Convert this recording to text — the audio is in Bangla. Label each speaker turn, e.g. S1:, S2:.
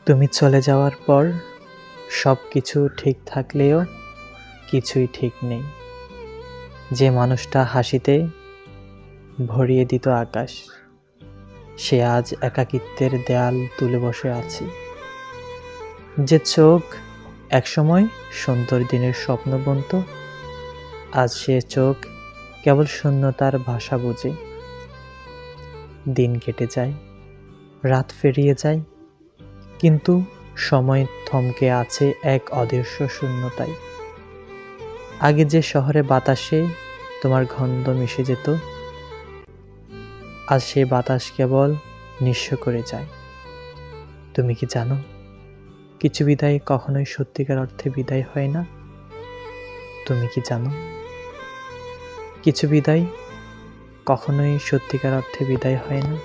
S1: তুমি চলে যাওয়ার পর সব কিছু ঠিক থাকলেও কিছুই ঠিক নেই। যে মানুষটা হাসিতে ভরিয়ে দিত আকাশ, সে আজ একাকিত্বের দেয়াল তুলে বসে আছে। যে চোখ একসময় সুন্দর দিনের স্বপ্ন বুনত, আজ সে চোখ কেবল শূন্যতার ভাষা বোঝে। দিন কেটে যায়, রাত পেরিয়ে যায়, কিন্তু সময় থমকে আছে এক অদৃশ্য শূন্যতায়। আগে যে শহরে বাতাসে তোমার গন্ধ মিশে যেত, আজ সেই বাতাস কেবল নিঃস্ব করে যায়। তুমি কি জানো, কিছু বিদায় কখনোই সত্যিকার অর্থে বিদায় হয় না? তুমি কি জানো, কিছু বিদায় কখনোই সত্যিকার অর্থে বিদায় হয় না?